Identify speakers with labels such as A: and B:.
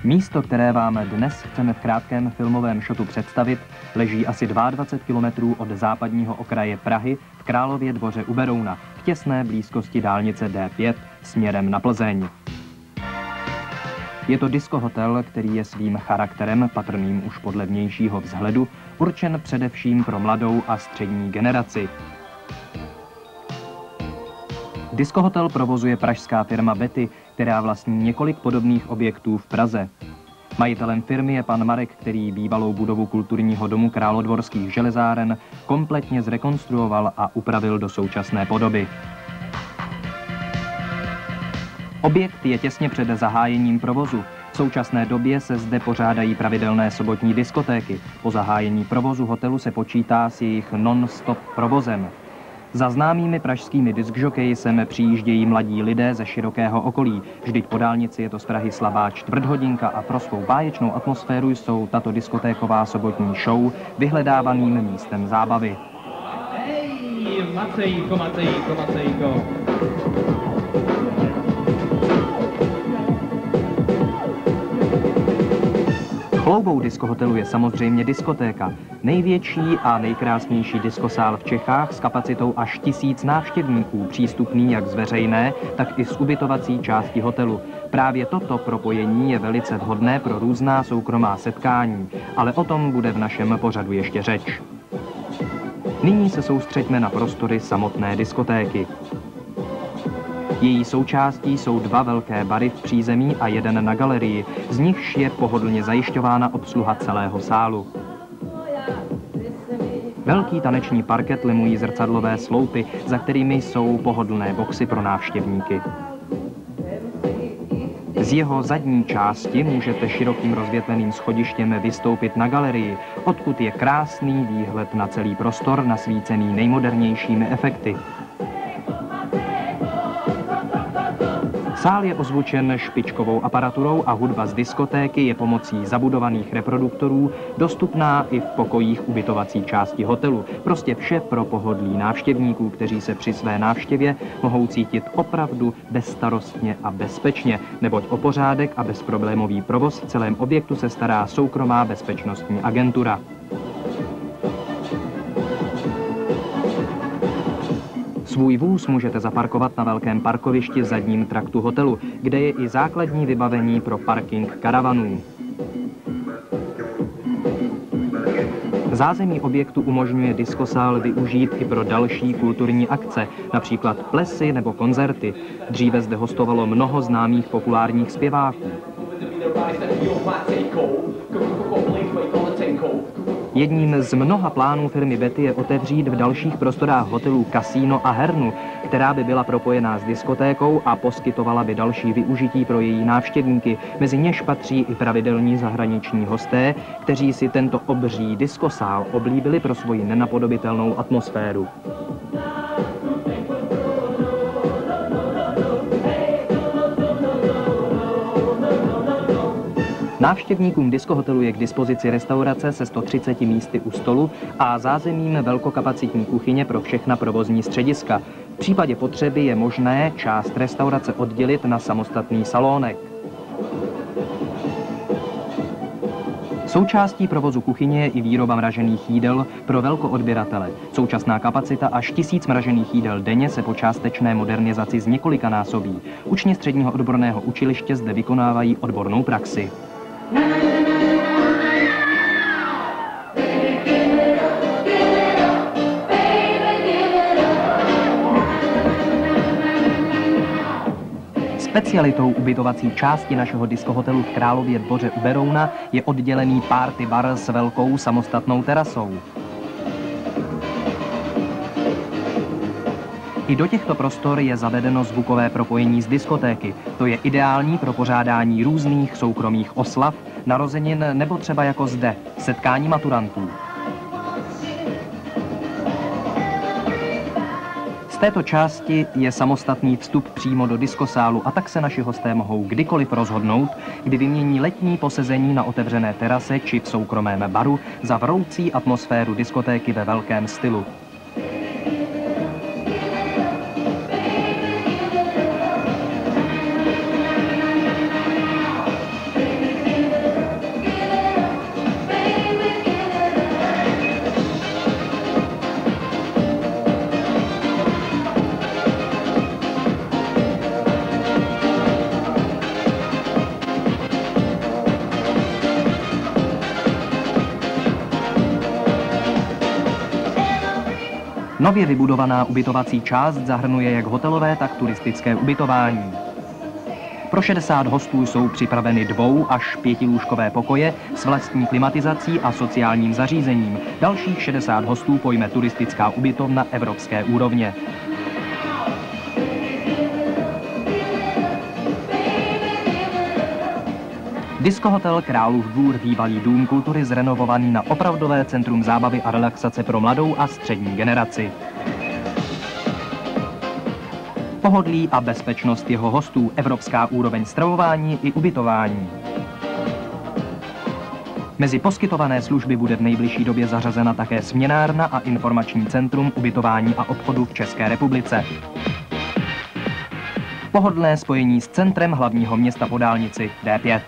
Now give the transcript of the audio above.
A: Místo, které vám dnes chceme v krátkém filmovém šotu představit, leží asi 22 kilometrů od západního okraje Prahy v Králově Dvoře u Berouna, v těsné blízkosti dálnice D5 směrem na Plzeň. Je to diskohotel, který je svým charakterem, patrným už podle vnějšího vzhledu, určen především pro mladou a střední generaci. Diskohotel provozuje pražská firma Betty, která vlastní několik podobných objektů v Praze. Majitelem firmy je pan Marek, který bývalou budovu kulturního domu Královédvorských železáren kompletně zrekonstruoval a upravil do současné podoby. Objekt je těsně před zahájením provozu. V současné době se zde pořádají pravidelné sobotní diskotéky. Po zahájení provozu hotelu se počítá s jejich non-stop provozem. Za známými pražskými diskžokeji sem přijíždějí mladí lidé ze širokého okolí. Vždyť po dálnici je to z Prahy slabá čtvrthodinka a pro svou báječnou atmosféru jsou tato diskotéková sobotní show vyhledávaným místem zábavy.
B: Hej, Macejko.
A: Chloubou diskohotelu je samozřejmě diskotéka. Největší a nejkrásnější diskosál v Čechách s kapacitou až 1000 návštěvníků, přístupný jak z veřejné, tak i z ubytovací části hotelu. Právě toto propojení je velice vhodné pro různá soukromá setkání, ale o tom bude v našem pořadu ještě řeč. Nyní se soustřeďme na prostory samotné diskotéky. Její součástí jsou 2 velké bary v přízemí a 1 na galerii, z nichž je pohodlně zajišťována obsluha celého sálu. Velký taneční parket lemují zrcadlové sloupy, za kterými jsou pohodlné boxy pro návštěvníky. Z jeho zadní části můžete širokým rozvětveným schodištěm vystoupit na galerii, odkud je krásný výhled na celý prostor nasvícený nejmodernějšími efekty. Sál je ozvučen špičkovou aparaturou a hudba z diskotéky je pomocí zabudovaných reproduktorů dostupná i v pokojích ubytovací části hotelu. Prostě vše pro pohodlí návštěvníků, kteří se při své návštěvě mohou cítit opravdu bezstarostně a bezpečně, neboť o pořádek a bezproblémový provoz v celém objektu se stará soukromá bezpečnostní agentura. Svůj vůz můžete zaparkovat na velkém parkovišti v zadním traktu hotelu, kde je i základní vybavení pro parking karavanů. Zázemí objektu umožňuje diskosál využít i pro další kulturní akce, například plesy nebo koncerty. Dříve zde hostovalo mnoho známých populárních zpěváků. Jedním z mnoha plánů firmy Betty je otevřít v dalších prostorách hotelů kasíno a hernu, která by byla propojená s diskotékou a poskytovala by další využití pro její návštěvníky. Mezi něž patří i pravidelní zahraniční hosté, kteří si tento obří diskosál oblíbili pro svoji nenapodobitelnou atmosféru. Návštěvníkům diskohotelu je k dispozici restaurace se 130 místy u stolu a zázemím velkokapacitní kuchyně pro všechna provozní střediska. V případě potřeby je možné část restaurace oddělit na samostatný salónek. Součástí provozu kuchyně je i výroba mražených jídel pro velkoodběratele. Současná kapacita až 1000 mražených jídel denně se po částečné modernizaci zněkolikanásobí. Učni středního odborného učiliště zde vykonávají odbornou praxi. Specialitou ubytovací části našeho diskohotelu v Králově Dvoře u Berouna je oddělený party bar s velkou samostatnou terasou. I do těchto prostor je zavedeno zvukové propojení z diskotéky. To je ideální pro pořádání různých soukromých oslav, narozenin nebo třeba jako zde, setkání maturantů. Z této části je samostatný vstup přímo do diskosálu a tak se naši hosté mohou kdykoliv rozhodnout, kdy vymění letní posezení na otevřené terase či v soukromém baru za vroucí atmosféru diskotéky ve velkém stylu. Nově vybudovaná ubytovací část zahrnuje jak hotelové, tak turistické ubytování. Pro 60 hostů jsou připraveny 2- až 5lůžkové pokoje s vlastní klimatizací a sociálním zařízením. Dalších 60 hostů pojme turistická ubytovna evropské úrovně. Diskohotel Králův Dvůr, bývalý dům kultury, zrenovovaný na opravdové centrum zábavy a relaxace pro mladou a střední generaci. Pohodlí a bezpečnost jeho hostů, evropská úroveň stravování i ubytování. Mezi poskytované služby bude v nejbližší době zařazena také směnárna a informační centrum ubytování a obchodu v České republice. Pohodlné spojení s centrem hlavního města po dálnici D5.